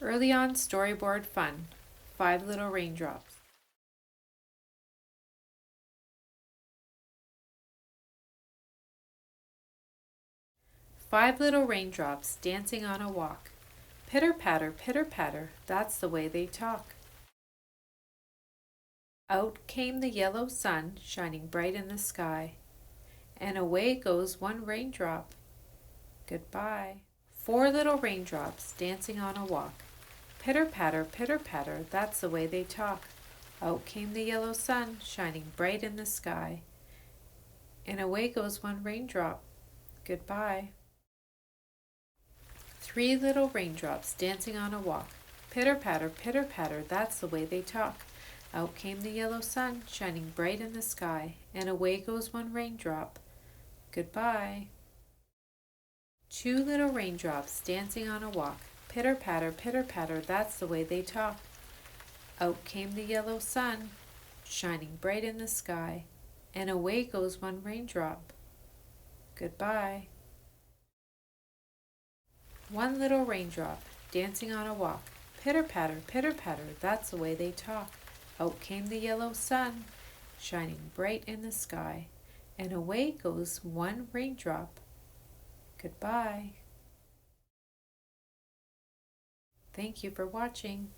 EarlyON Storyboard Fun. 5 Little Raindrops. Five little raindrops dancing on a walk. Pitter patter, that's the way they talk. Out came the yellow sun, shining bright in the sky. And away goes one raindrop. Goodbye. 4 little raindrops dancing on a walk. Pitter patter, that's the way they talk. Out came the yellow sun, shining bright in the sky. And away goes one raindrop. Goodbye. 3 little raindrops dancing on a walk. Pitter patter, that's the way they talk. Out came the yellow sun, shining bright in the sky. And away goes one raindrop. Goodbye. 2 little raindrops dancing on a walk. Pitter patter, that's the way they talk. Out came the yellow sun, shining bright in the sky, and away goes one raindrop. Goodbye. 1 little raindrop dancing on a walk. Pitter patter, that's the way they talk. Out came the yellow sun, shining bright in the sky, and away goes one raindrop. Goodbye. Thank you for watching.